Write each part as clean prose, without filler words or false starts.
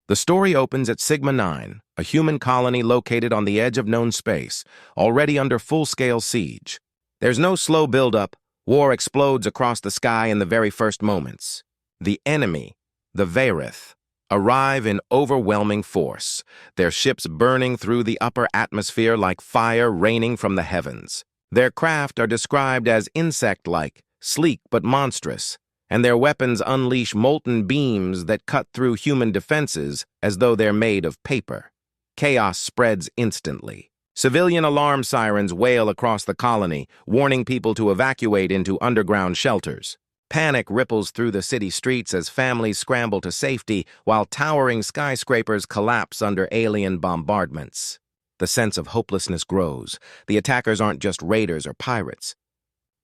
The story opens at Sigma 9, a human colony located on the edge of known space, already under full-scale siege. There's no slow build-up. War explodes across the sky in the very first moments. The enemy, the Varith, arrive in overwhelming force, their ships burning through the upper atmosphere like fire raining from the heavens. Their craft are described as insect-like, sleek but monstrous, and their weapons unleash molten beams that cut through human defenses as though they're made of paper. Chaos spreads instantly. Civilian alarm sirens wail across the colony, warning people to evacuate into underground shelters. Panic ripples through the city streets as families scramble to safety while towering skyscrapers collapse under alien bombardments. The sense of hopelessness grows. The attackers aren't just raiders or pirates,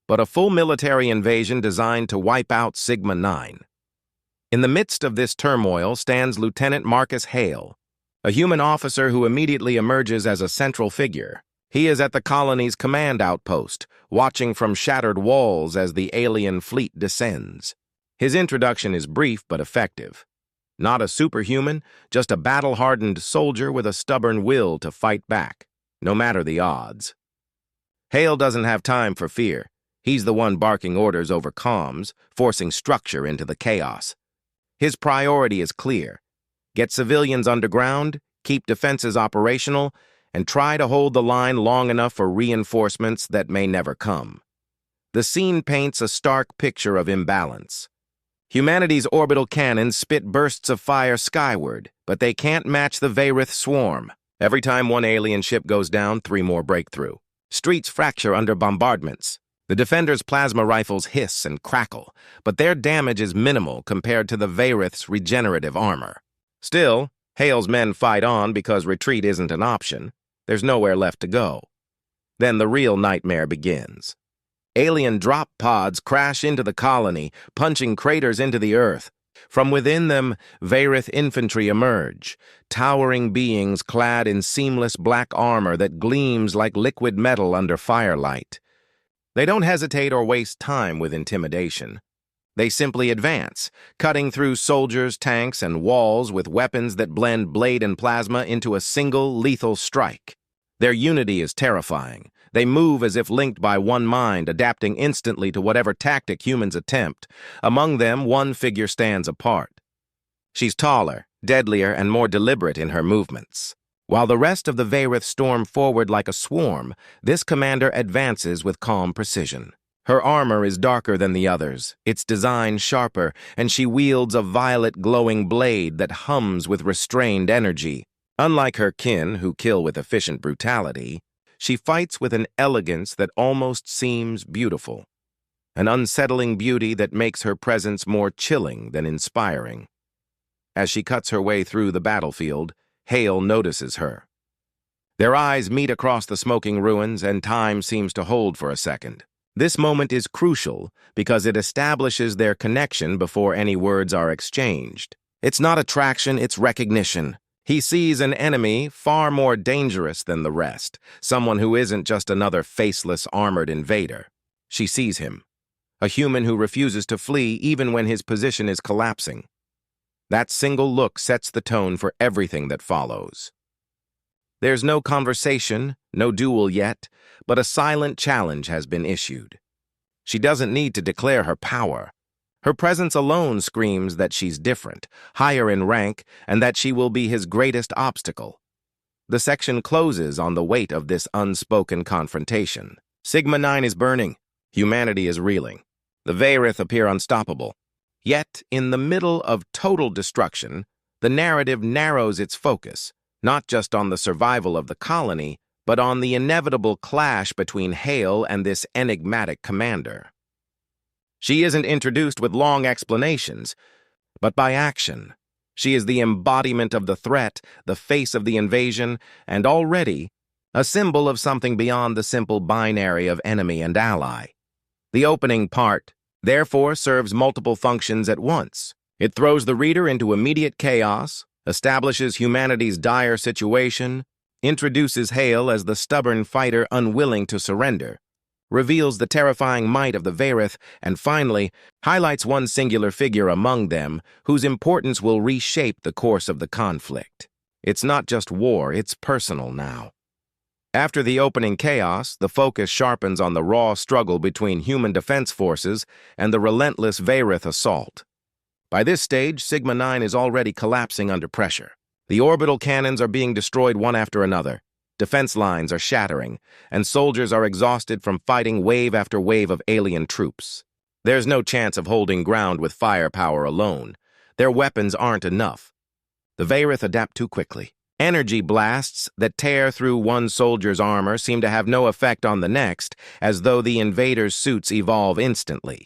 but a full military invasion designed to wipe out Sigma 9. In the midst of this turmoil stands Lieutenant Marcus Hale, a human officer who immediately emerges as a central figure. He is at the colony's command outpost, watching from shattered walls as the alien fleet descends. His introduction is brief but effective. Not a superhuman, just a battle-hardened soldier with a stubborn will to fight back, no matter the odds. Hale doesn't have time for fear. He's the one barking orders over comms, forcing structure into the chaos. His priority is clear: get civilians underground, keep defenses operational, and try to hold the line long enough for reinforcements that may never come. The scene paints a stark picture of imbalance. Humanity's orbital cannons spit bursts of fire skyward, but they can't match the Varith swarm. Every time one alien ship goes down, 3 more break through. Streets fracture under bombardments. The defenders' plasma rifles hiss and crackle, but their damage is minimal compared to the Varith's regenerative armor. Still, Hale's men fight on because retreat isn't an option. There's nowhere left to go. Then the real nightmare begins. Alien drop pods crash into the colony, punching craters into the earth. From within them, Varith infantry emerge, towering beings clad in seamless black armor that gleams like liquid metal under firelight. They don't hesitate or waste time with intimidation. They simply advance, cutting through soldiers, tanks, and walls with weapons that blend blade and plasma into a single lethal strike. Their unity is terrifying. They move as if linked by one mind, adapting instantly to whatever tactic humans attempt. Among them, one figure stands apart. She's taller, deadlier, and more deliberate in her movements. While the rest of the Varith storm forward like a swarm, this commander advances with calm precision. Her armor is darker than the others, its design sharper, and she wields a violet glowing blade that hums with restrained energy. Unlike her kin, who kill with efficient brutality, she fights with an elegance that almost seems beautiful, an unsettling beauty that makes her presence more chilling than inspiring. As she cuts her way through the battlefield, Hale notices her. Their eyes meet across the smoking ruins, and time seems to hold for a second. This moment is crucial because it establishes their connection before any words are exchanged. It's not attraction, it's recognition. He sees an enemy far more dangerous than the rest, someone who isn't just another faceless, armored invader. She sees him, a human who refuses to flee even when his position is collapsing. That single look sets the tone for everything that follows. There's no conversation, no duel yet, but a silent challenge has been issued. She doesn't need to declare her power. Her presence alone screams that she's different, higher in rank, and that she will be his greatest obstacle. The section closes on the weight of this unspoken confrontation. Sigma 9 is burning. Humanity is reeling. The Varith appear unstoppable. Yet, in the middle of total destruction, the narrative narrows its focus, not just on the survival of the colony, but on the inevitable clash between Hale and this enigmatic commander. She isn't introduced with long explanations, but by action. She is the embodiment of the threat, the face of the invasion, and already a symbol of something beyond the simple binary of enemy and ally. The opening part, therefore, serves multiple functions at once. It throws the reader into immediate chaos, establishes humanity's dire situation, introduces Hale as the stubborn fighter unwilling to surrender, reveals the terrifying might of the Varith, and finally, highlights one singular figure among them whose importance will reshape the course of the conflict. It's not just war, it's personal now. After the opening chaos, the focus sharpens on the raw struggle between human defense forces and the relentless Varith assault. By this stage, Sigma-9 is already collapsing under pressure. The orbital cannons are being destroyed one after another. Defense lines are shattering, and soldiers are exhausted from fighting wave after wave of alien troops. There's no chance of holding ground with firepower alone. Their weapons aren't enough. The Varith adapt too quickly. Energy blasts that tear through one soldier's armor seem to have no effect on the next, as though the invaders' suits evolve instantly.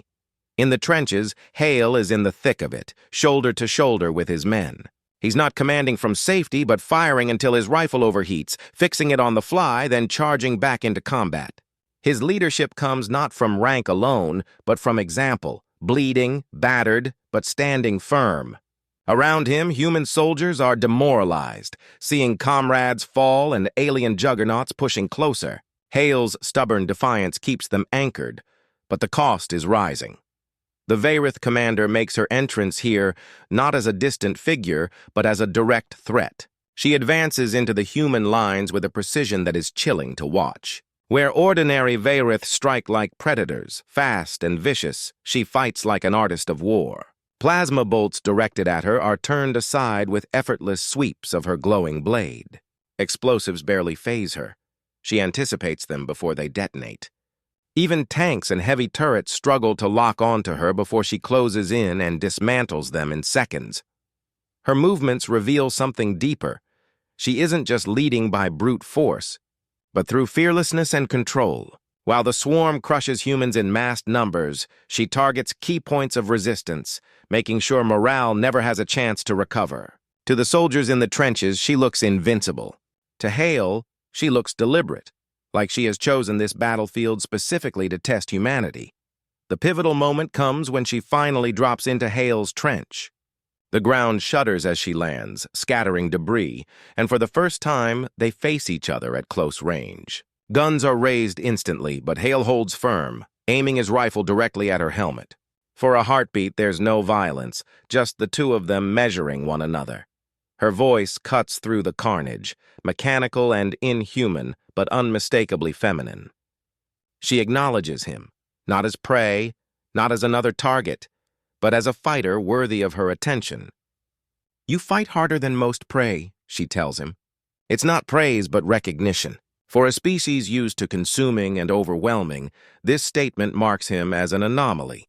In the trenches, Hale is in the thick of it, shoulder to shoulder with his men. He's not commanding from safety, but firing until his rifle overheats, fixing it on the fly, then charging back into combat. His leadership comes not from rank alone, but from example, bleeding, battered, but standing firm. Around him, human soldiers are demoralized, seeing comrades fall and alien juggernauts pushing closer. Hale's stubborn defiance keeps them anchored, but the cost is rising. The Varith commander makes her entrance here not as a distant figure, but as a direct threat. She advances into the human lines with a precision that is chilling to watch. Where ordinary Varith strike like predators, fast and vicious, she fights like an artist of war. Plasma bolts directed at her are turned aside with effortless sweeps of her glowing blade. Explosives barely faze her. She anticipates them before they detonate. Even tanks and heavy turrets struggle to lock onto her before she closes in and dismantles them in seconds. Her movements reveal something deeper. She isn't just leading by brute force, but through fearlessness and control. While the swarm crushes humans in massed numbers, she targets key points of resistance, making sure morale never has a chance to recover. To the soldiers in the trenches, she looks invincible. To Hale, she looks deliberate, like she has chosen this battlefield specifically to test humanity. The pivotal moment comes when she finally drops into Hale's trench. The ground shudders as she lands, scattering debris, and for the first time, they face each other at close range. Guns are raised instantly, but Hale holds firm, aiming his rifle directly at her helmet. For a heartbeat, there's no violence, just the two of them measuring one another. Her voice cuts through the carnage, mechanical and inhuman, but unmistakably feminine. She acknowledges him, not as prey, not as another target, but as a fighter worthy of her attention. "You fight harder than most prey," she tells him. It's not praise, but recognition. For a species used to consuming and overwhelming, this statement marks him as an anomaly.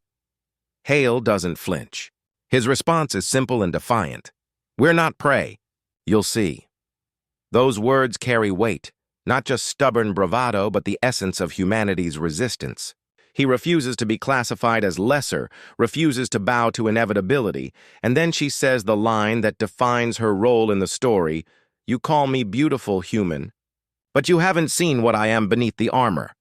Hale doesn't flinch. His response is simple and defiant. "We're not prey. You'll see." Those words carry weight, not just stubborn bravado, but the essence of humanity's resistance. He refuses to be classified as lesser, refuses to bow to inevitability, and then she says the line that defines her role in the story, "You call me beautiful, human, but you haven't seen what I am beneath the armor."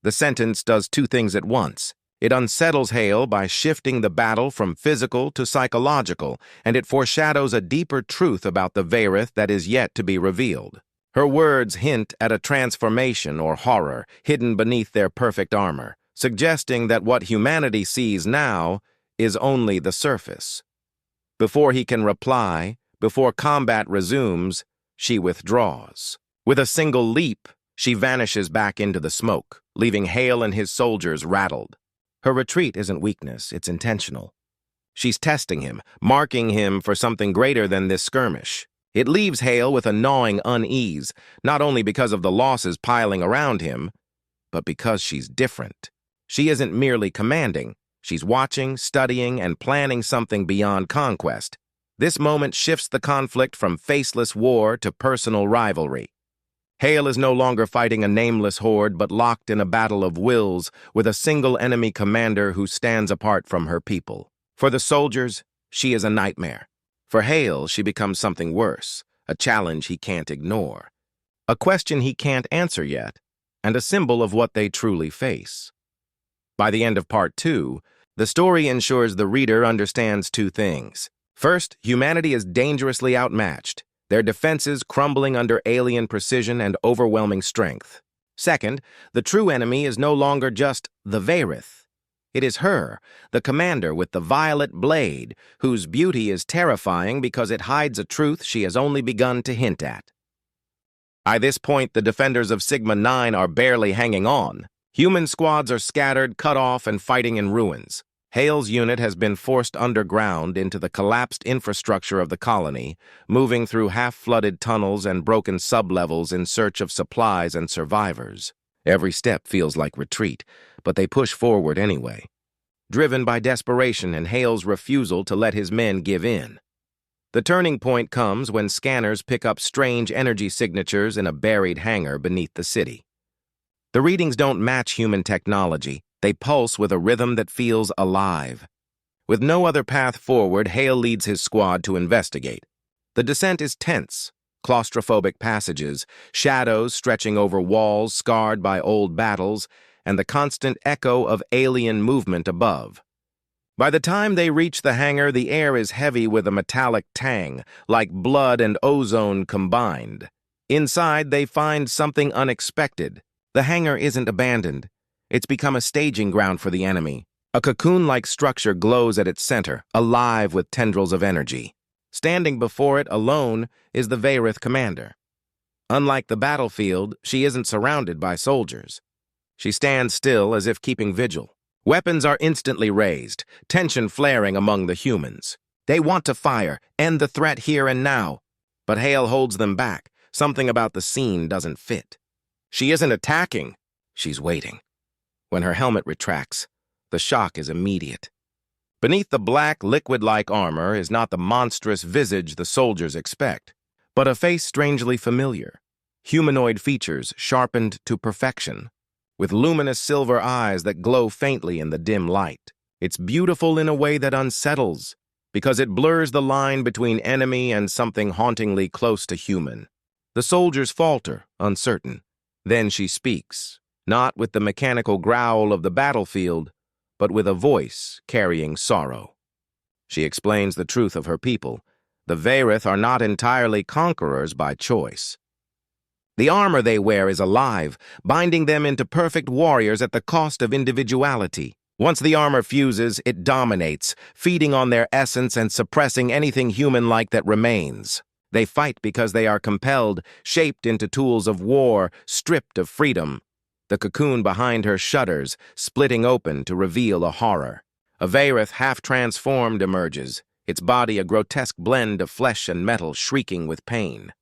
The sentence does two things at once. It unsettles Hale by shifting the battle from physical to psychological, and it foreshadows a deeper truth about the Varith that is yet to be revealed. Her words hint at a transformation or horror hidden beneath their perfect armor, suggesting that what humanity sees now is only the surface. Before he can reply, before combat resumes, she withdraws. With a single leap, she vanishes back into the smoke, leaving Hale and his soldiers rattled. Her retreat isn't weakness, it's intentional. She's testing him, marking him for something greater than this skirmish. It leaves Hale with a gnawing unease, not only because of the losses piling around him, but because she's different. She isn't merely commanding. She's watching, studying, and planning something beyond conquest. This moment shifts the conflict from faceless war to personal rivalry. Hale is no longer fighting a nameless horde, but locked in a battle of wills with a single enemy commander who stands apart from her people. For the soldiers, she is a nightmare. For Hale, she becomes something worse, a challenge he can't ignore, a question he can't answer yet, and a symbol of what they truly face. By the end of Part 2, the story ensures the reader understands two things. First, humanity is dangerously outmatched, their defenses crumbling under alien precision and overwhelming strength. Second, the true enemy is no longer just the Varith. It is her, the commander with the violet blade, whose beauty is terrifying because it hides a truth she has only begun to hint at. By this point, the defenders of Sigma-9 are barely hanging on. Human squads are scattered, cut off, and fighting in ruins. Hale's unit has been forced underground into the collapsed infrastructure of the colony, moving through half-flooded tunnels and broken sublevels in search of supplies and survivors. Every step feels like retreat, but they push forward anyway, driven by desperation and Hale's refusal to let his men give in. The turning point comes when scanners pick up strange energy signatures in a buried hangar beneath the city. The readings don't match human technology. They pulse with a rhythm that feels alive. With no other path forward, Hale leads his squad to investigate. The descent is tense. Claustrophobic passages, shadows stretching over walls scarred by old battles, and the constant echo of alien movement above. By the time they reach the hangar, the air is heavy with a metallic tang, like blood and ozone combined. Inside, they find something unexpected. The hangar isn't abandoned. It's become a staging ground for the enemy. A cocoon-like structure glows at its center, alive with tendrils of energy. Standing before it alone is the Varith commander. Unlike the battlefield, she isn't surrounded by soldiers. She stands still as if keeping vigil. Weapons are instantly raised, tension flaring among the humans. They want to fire, end the threat here and now. But Hale holds them back. Something about the scene doesn't fit. She isn't attacking. She's waiting. When her helmet retracts, the shock is immediate. Beneath the black, liquid-like armor is not the monstrous visage the soldiers expect, but a face strangely familiar. Humanoid features sharpened to perfection, with luminous silver eyes that glow faintly in the dim light. It's beautiful in a way that unsettles, because it blurs the line between enemy and something hauntingly close to human. The soldiers falter, uncertain. Then she speaks, not with the mechanical growl of the battlefield, but with a voice carrying sorrow. She explains the truth of her people. The Varith are not entirely conquerors by choice. The armor they wear is alive, binding them into perfect warriors at the cost of individuality. Once the armor fuses, it dominates, feeding on their essence and suppressing anything human-like that remains. They fight because they are compelled, shaped into tools of war, stripped of freedom. The cocoon behind her shudders, splitting open to reveal a horror. A Varith half-transformed emerges, its body a grotesque blend of flesh and metal shrieking with pain.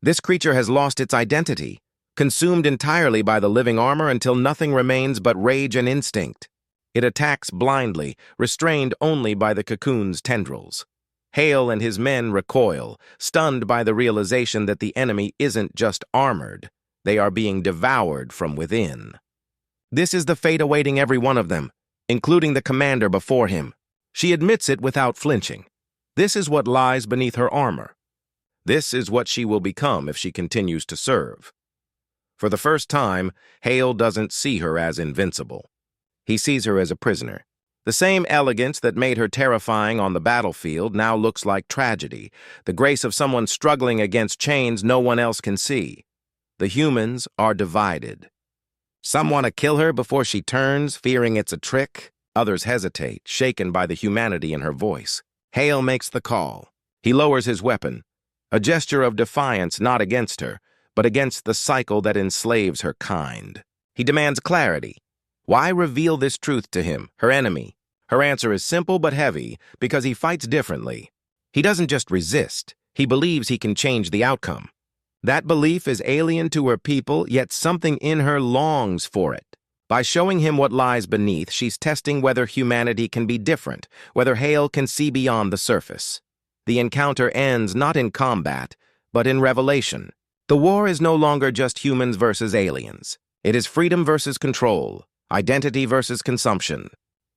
This creature has lost its identity, consumed entirely by the living armor until nothing remains but rage and instinct. It attacks blindly, restrained only by the cocoon's tendrils. Hale and his men recoil, stunned by the realization that the enemy isn't just armored. They are being devoured from within. This is the fate awaiting every one of them, including the commander before him. She admits it without flinching. This is what lies beneath her armor. This is what she will become if she continues to serve. For the first time, Hale doesn't see her as invincible. He sees her as a prisoner. The same elegance that made her terrifying on the battlefield now looks like tragedy, the grace of someone struggling against chains no one else can see. The humans are divided. Some want to kill her before she turns, fearing it's a trick. Others hesitate, shaken by the humanity in her voice. Hale makes the call. He lowers his weapon, a gesture of defiance not against her, but against the cycle that enslaves her kind. He demands clarity. Why reveal this truth to him, her enemy? Her answer is simple but heavy, because he fights differently. He doesn't just resist, he believes he can change the outcome. That belief is alien to her people, yet something in her longs for it. By showing him what lies beneath, she's testing whether humanity can be different, whether Hale can see beyond the surface. The encounter ends not in combat, but in revelation. The war is no longer just humans versus aliens. It is freedom versus control, identity versus consumption.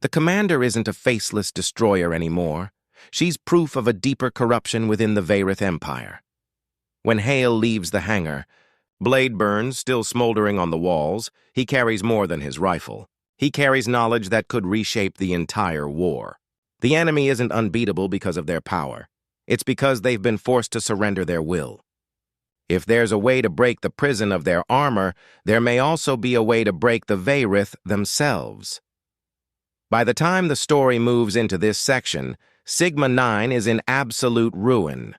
The commander isn't a faceless destroyer anymore. She's proof of a deeper corruption within the Varith Empire. When Hale leaves the hangar, blade burns still smoldering on the walls, he carries more than his rifle. He carries knowledge that could reshape the entire war. The enemy isn't unbeatable because of their power. It's because they've been forced to surrender their will. If there's a way to break the prison of their armor, there may also be a way to break the Varith themselves. By the time the story moves into this section, Sigma-9 is in absolute ruin.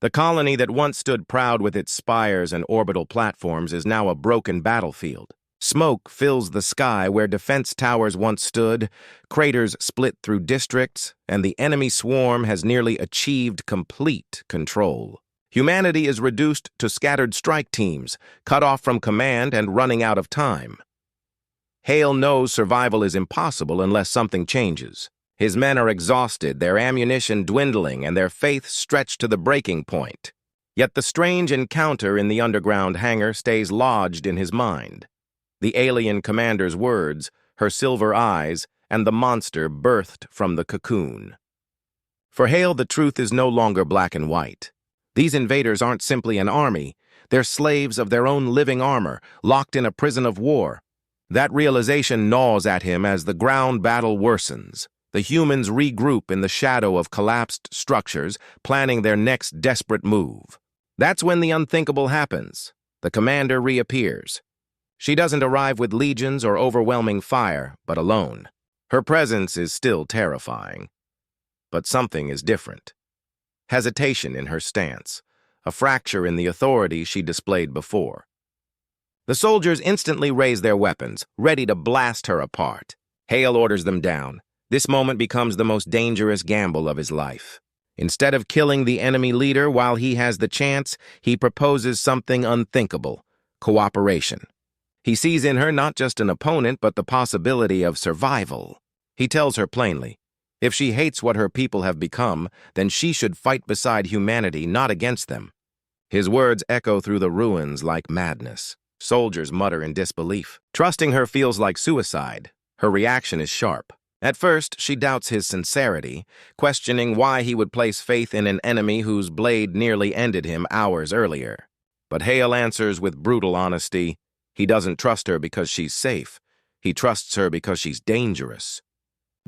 The colony that once stood proud with its spires and orbital platforms is now a broken battlefield. Smoke fills the sky where defense towers once stood, craters split through districts, and the enemy swarm has nearly achieved complete control. Humanity is reduced to scattered strike teams, cut off from command and running out of time. Hale knows survival is impossible unless something changes. His men are exhausted, their ammunition dwindling, and their faith stretched to the breaking point. Yet the strange encounter in the underground hangar stays lodged in his mind. The alien commander's words, her silver eyes, and the monster birthed from the cocoon. For Hale, the truth is no longer black and white. These invaders aren't simply an army. They're slaves of their own living armor, locked in a prison of war. That realization gnaws at him as the ground battle worsens. The humans regroup in the shadow of collapsed structures, planning their next desperate move. That's when the unthinkable happens. The commander reappears. She doesn't arrive with legions or overwhelming fire, but alone. Her presence is still terrifying. But something is different. Hesitation in her stance, a fracture in the authority she displayed before. The soldiers instantly raise their weapons, ready to blast her apart. Hale orders them down. This moment becomes the most dangerous gamble of his life. Instead of killing the enemy leader while he has the chance, he proposes something unthinkable: cooperation. He sees in her not just an opponent, but the possibility of survival. He tells her plainly, if she hates what her people have become, then she should fight beside humanity, not against them. His words echo through the ruins like madness. Soldiers mutter in disbelief. Trusting her feels like suicide. Her reaction is sharp. At first, she doubts his sincerity, questioning why he would place faith in an enemy whose blade nearly ended him hours earlier. But Hale answers with brutal honesty. He doesn't trust her because she's safe. He trusts her because she's dangerous.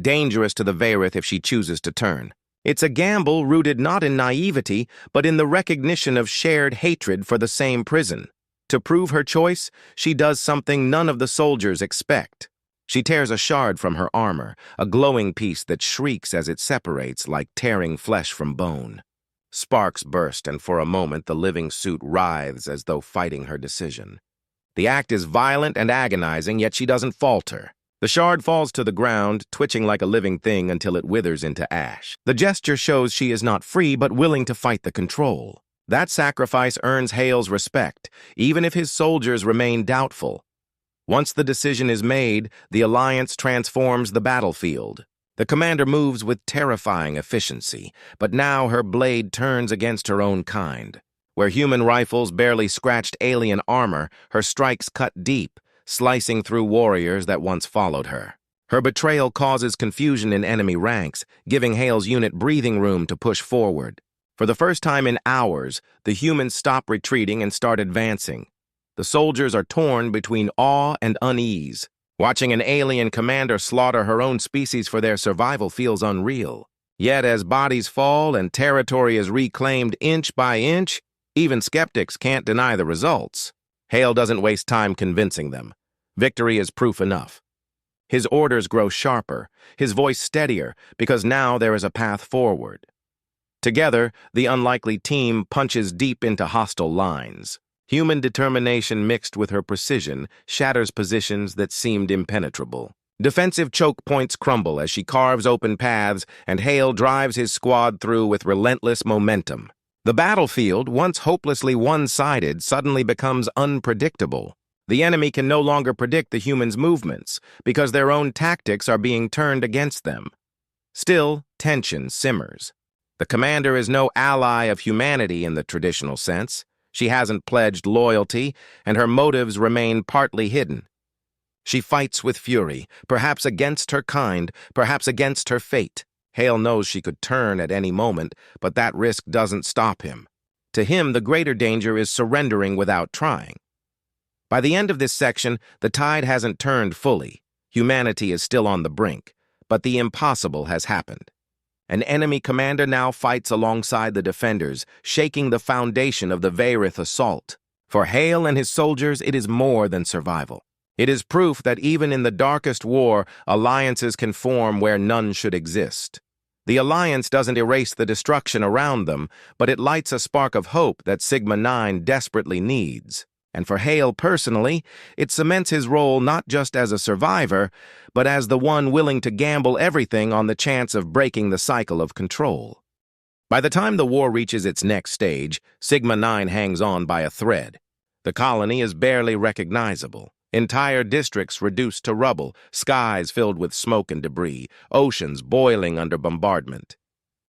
Dangerous to the Varith if she chooses to turn. It's a gamble rooted not in naivety, but in the recognition of shared hatred for the same prison. To prove her choice, she does something none of the soldiers expect. She tears a shard from her armor, a glowing piece that shrieks as it separates like tearing flesh from bone. Sparks burst, and for a moment the living suit writhes as though fighting her decision. The act is violent and agonizing, yet she doesn't falter. The shard falls to the ground, twitching like a living thing until it withers into ash. The gesture shows she is not free, but willing to fight the control. That sacrifice earns Hale's respect, even if his soldiers remain doubtful. Once the decision is made, the Alliance transforms the battlefield. The commander moves with terrifying efficiency, but now her blade turns against her own kind. Where human rifles barely scratched alien armor, her strikes cut deep, slicing through warriors that once followed her. Her betrayal causes confusion in enemy ranks, giving Hale's unit breathing room to push forward. For the first time in hours, the humans stop retreating and start advancing. The soldiers are torn between awe and unease. Watching an alien commander slaughter her own species for their survival feels unreal. Yet as bodies fall and territory is reclaimed inch by inch, even skeptics can't deny the results. Hale doesn't waste time convincing them. Victory is proof enough. His orders grow sharper, his voice steadier, because now there is a path forward. Together, the unlikely team punches deep into hostile lines. Human determination mixed with her precision shatters positions that seemed impenetrable. Defensive choke points crumble as she carves open paths, and Hale drives his squad through with relentless momentum. The battlefield, once hopelessly one-sided, suddenly becomes unpredictable. The enemy can no longer predict the humans' movements, because their own tactics are being turned against them. Still, tension simmers. The commander is no ally of humanity in the traditional sense. She hasn't pledged loyalty, and her motives remain partly hidden. She fights with fury, perhaps against her kind, perhaps against her fate. Hale knows she could turn at any moment, but that risk doesn't stop him. To him, the greater danger is surrendering without trying. By the end of this section, the tide hasn't turned fully. Humanity is still on the brink, but the impossible has happened. An enemy commander now fights alongside the defenders, shaking the foundation of the Varith assault. For Hale and his soldiers, it is more than survival. It is proof that even in the darkest war, alliances can form where none should exist. The alliance doesn't erase the destruction around them, but it lights a spark of hope that Sigma-9 desperately needs. And for Hale personally, it cements his role not just as a survivor, but as the one willing to gamble everything on the chance of breaking the cycle of control. By the time the war reaches its next stage, Sigma-9 hangs on by a thread. The colony is barely recognizable. Entire districts reduced to rubble, skies filled with smoke and debris, oceans boiling under bombardment.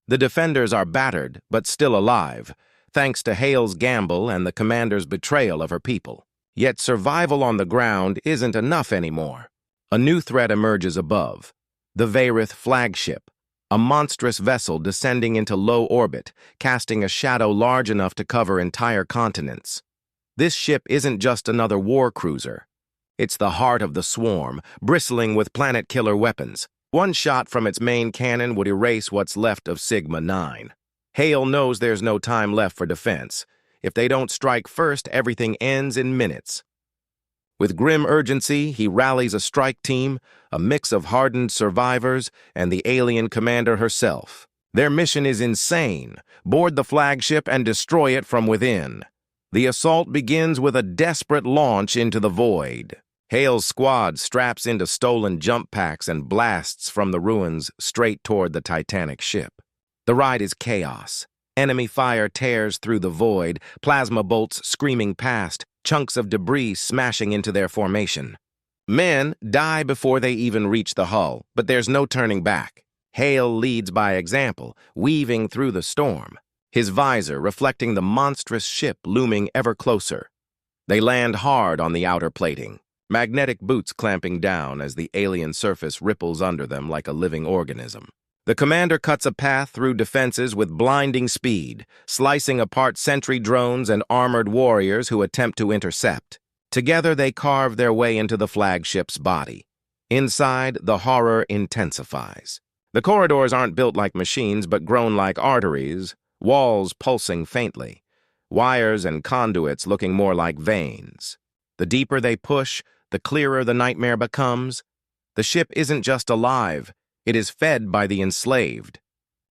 The defenders are battered, but still alive, thanks to Hale's gamble and the commander's betrayal of her people. Yet survival on the ground isn't enough anymore. A new threat emerges above. The Varith flagship, a monstrous vessel descending into low orbit, casting a shadow large enough to cover entire continents. This ship isn't just another war cruiser. It's the heart of the swarm, bristling with planet-killer weapons. One shot from its main cannon would erase what's left of Sigma-9. Hale knows there's no time left for defense. If they don't strike first, everything ends in minutes. With grim urgency, he rallies a strike team, a mix of hardened survivors, and the alien commander herself. Their mission is insane: board the flagship and destroy it from within. The assault begins with a desperate launch into the void. Hale's squad straps into stolen jump packs and blasts from the ruins straight toward the Titanic ship. The ride is chaos. Enemy fire tears through the void, plasma bolts screaming past, chunks of debris smashing into their formation. Men die before they even reach the hull, but there's no turning back. Hale leads by example, weaving through the storm, his visor reflecting the monstrous ship looming ever closer. They land hard on the outer plating, magnetic boots clamping down as the alien surface ripples under them like a living organism. The commander cuts a path through defenses with blinding speed, slicing apart sentry drones and armored warriors who attempt to intercept. Together they carve their way into the flagship's body. Inside, the horror intensifies. The corridors aren't built like machines but grown like arteries, walls pulsing faintly, wires and conduits looking more like veins. The deeper they push, the clearer the nightmare becomes. The ship isn't just alive. It is fed by the enslaved.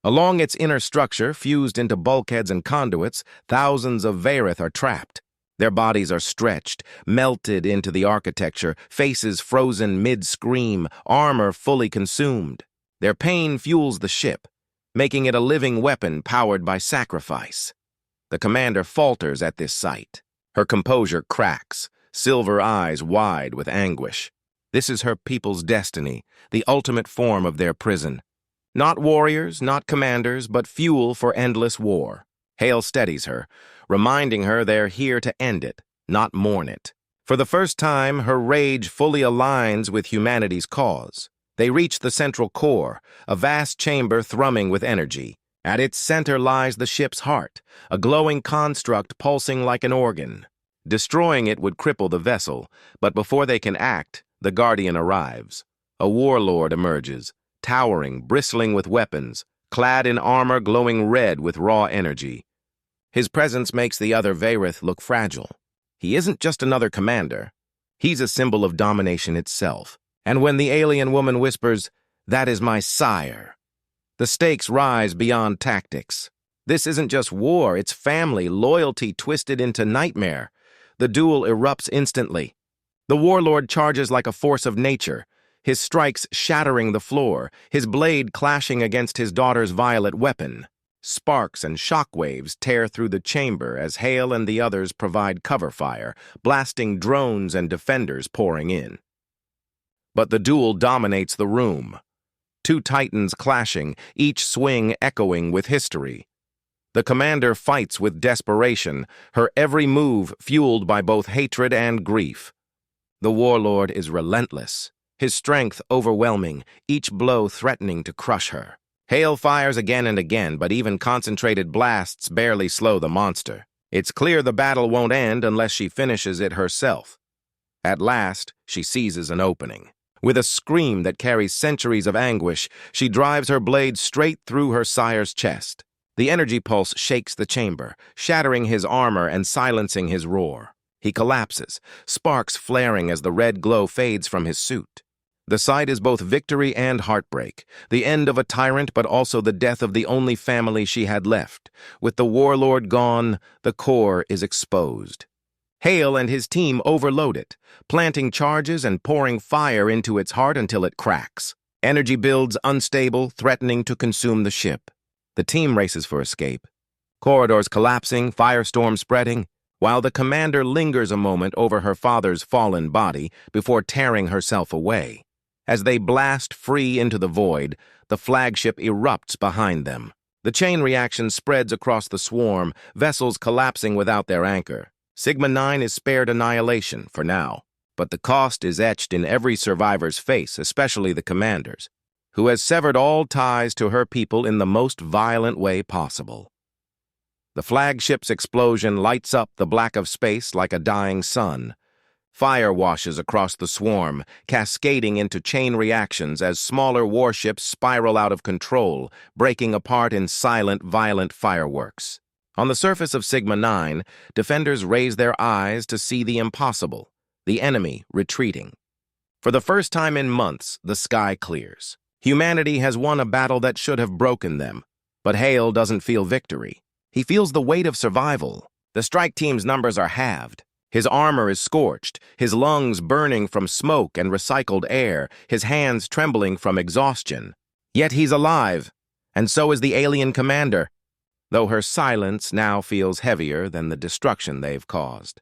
Along its inner structure, fused into bulkheads and conduits, thousands of Varith are trapped. Their bodies are stretched, melted into the architecture, faces frozen mid-scream, armor fully consumed. Their pain fuels the ship, making it a living weapon powered by sacrifice. The commander falters at this sight. Her composure cracks, silver eyes wide with anguish. This is her people's destiny, the ultimate form of their prison. Not warriors, not commanders, but fuel for endless war. Hale steadies her, reminding her they're here to end it, not mourn it. For the first time, her rage fully aligns with humanity's cause. They reach the central core, a vast chamber thrumming with energy. At its center lies the ship's heart, a glowing construct pulsing like an organ. Destroying it would cripple the vessel, but before they can act, the Guardian arrives. A warlord emerges, towering, bristling with weapons, clad in armor glowing red with raw energy. His presence makes the other Varith look fragile. He isn't just another commander. He's a symbol of domination itself. And when the alien woman whispers, "That is my sire," the stakes rise beyond tactics. This isn't just war, it's family, loyalty twisted into nightmare. The duel erupts instantly. The warlord charges like a force of nature, his strikes shattering the floor, his blade clashing against his daughter's violet weapon. Sparks and shockwaves tear through the chamber as Hale and the others provide cover fire, blasting drones and defenders pouring in. But the duel dominates the room. Two titans clashing, each swing echoing with history. The commander fights with desperation, her every move fueled by both hatred and grief. The warlord is relentless, his strength overwhelming, each blow threatening to crush her. Hale fires again and again, but even concentrated blasts barely slow the monster. It's clear the battle won't end unless she finishes it herself. At last, she seizes an opening. With a scream that carries centuries of anguish, she drives her blade straight through her sire's chest. The energy pulse shakes the chamber, shattering his armor and silencing his roar. He collapses, sparks flaring as the red glow fades from his suit. The sight is both victory and heartbreak, the end of a tyrant but also the death of the only family she had left. With the warlord gone, the core is exposed. Hale and his team overload it, planting charges and pouring fire into its heart until it cracks. Energy builds unstable, threatening to consume the ship. The team races for escape. Corridors collapsing, firestorm spreading, while the commander lingers a moment over her father's fallen body before tearing herself away. As they blast free into the void, the flagship erupts behind them. The chain reaction spreads across the swarm, vessels collapsing without their anchor. Sigma-9 is spared annihilation for now, but the cost is etched in every survivor's face, especially the commander's, who has severed all ties to her people in the most violent way possible. The flagship's explosion lights up the black of space like a dying sun. Fire washes across the swarm, cascading into chain reactions as smaller warships spiral out of control, breaking apart in silent, violent fireworks. On the surface of Sigma-9, defenders raise their eyes to see the impossible, the enemy retreating. For the first time in months, the sky clears. Humanity has won a battle that should have broken them, but Hale doesn't feel victory. He feels the weight of survival. The strike team's numbers are halved. His armor is scorched, his lungs burning from smoke and recycled air, his hands trembling from exhaustion. Yet he's alive, and so is the alien commander, though her silence now feels heavier than the destruction they've caused.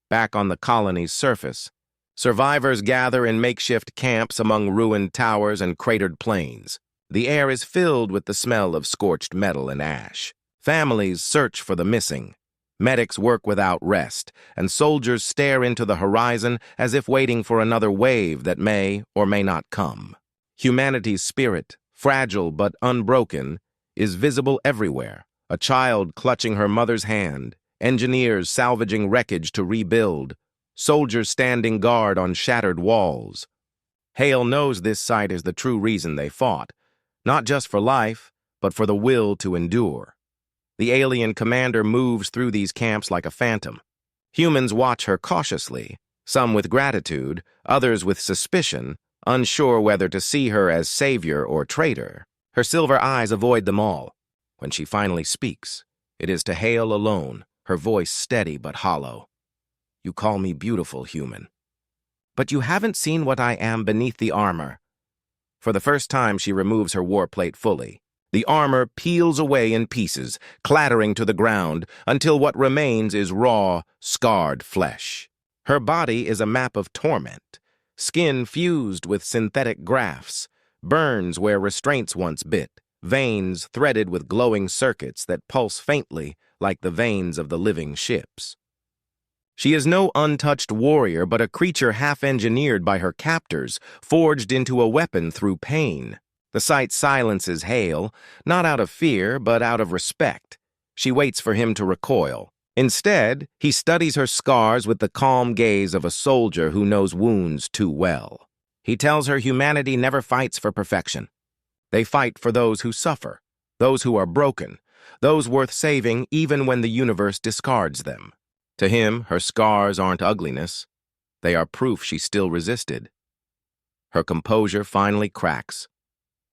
Back on the colony's surface, survivors gather in makeshift camps among ruined towers and cratered plains. The air is filled with the smell of scorched metal and ash. Families search for the missing. Medics work without rest, and soldiers stare into the horizon as if waiting for another wave that may or may not come. Humanity's spirit, fragile but unbroken, is visible everywhere. A child clutching her mother's hand, engineers salvaging wreckage to rebuild, soldiers standing guard on shattered walls. Hale knows this sight is the true reason they fought, not just for life, but for the will to endure. The alien commander moves through these camps like a phantom. Humans watch her cautiously, some with gratitude, others with suspicion, unsure whether to see her as savior or traitor. Her silver eyes avoid them all. When she finally speaks, it is to Hale alone, her voice steady but hollow. "You call me beautiful, human. But you haven't seen what I am beneath the armor." For the first time, she removes her warplate fully. The armor peels away in pieces, clattering to the ground, until what remains is raw, scarred flesh. Her body is a map of torment, skin fused with synthetic grafts, burns where restraints once bit, veins threaded with glowing circuits that pulse faintly like the veins of the living ships. She is no untouched warrior, but a creature half-engineered by her captors, forged into a weapon through pain. The sight silences Hale, not out of fear, but out of respect. She waits for him to recoil. Instead, he studies her scars with the calm gaze of a soldier who knows wounds too well. He tells her humanity never fights for perfection. They fight for those who suffer, those who are broken, those worth saving even when the universe discards them. To him, her scars aren't ugliness. They are proof she still resisted. Her composure finally cracks.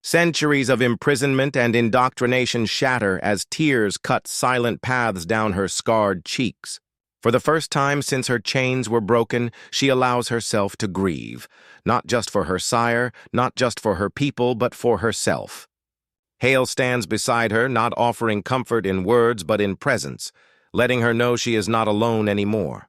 Centuries of imprisonment and indoctrination shatter as tears cut silent paths down her scarred cheeks. For the first time since her chains were broken, she allows herself to grieve, not just for her sire, not just for her people, but for herself. Hale stands beside her, not offering comfort in words but in presence, letting her know she is not alone anymore.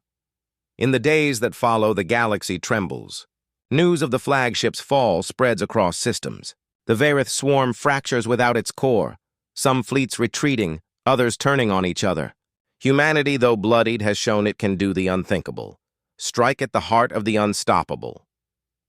In the days that follow, the galaxy trembles. News of the flagship's fall spreads across systems. The Varith swarm fractures without its core, some fleets retreating, others turning on each other. Humanity, though bloodied, has shown it can do the unthinkable, strike at the heart of the unstoppable.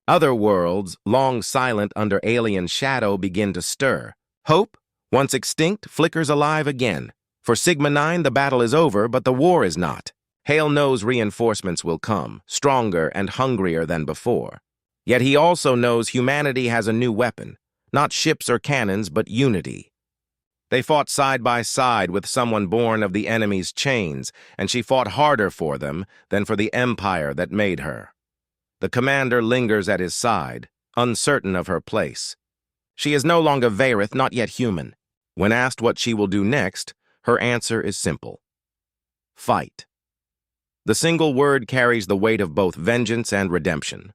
Other worlds, long silent under alien shadow, begin to stir. Hope, once extinct, flickers alive again. For Sigma-9, the battle is over, but the war is not. Hale knows reinforcements will come, stronger and hungrier than before. Yet he also knows humanity has a new weapon, not ships or cannons, but unity. They fought side by side with someone born of the enemy's chains, and she fought harder for them than for the empire that made her. The commander lingers at his side, uncertain of her place. She is no longer Varith, not yet human. When asked what she will do next, her answer is simple: fight. The single word carries the weight of both vengeance and redemption.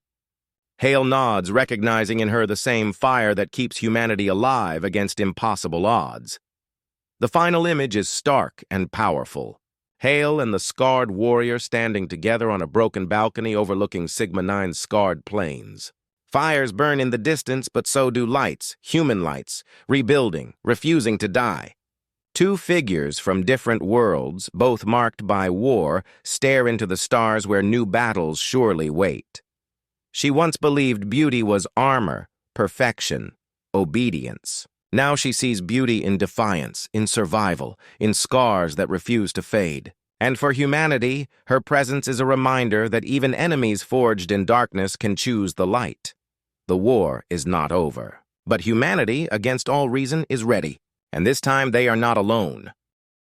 Hale nods, recognizing in her the same fire that keeps humanity alive against impossible odds. The final image is stark and powerful. Hale and the scarred warrior standing together on a broken balcony overlooking Sigma 9's scarred plains. Fires burn in the distance, but so do lights, human lights, rebuilding, refusing to die. Two figures from different worlds, both marked by war, stare into the stars where new battles surely wait. She once believed beauty was armor, perfection, obedience. Now she sees beauty in defiance, in survival, in scars that refuse to fade. And for humanity, her presence is a reminder that even enemies forged in darkness can choose the light. The war is not over. But humanity, against all reason, is ready. And this time they are not alone.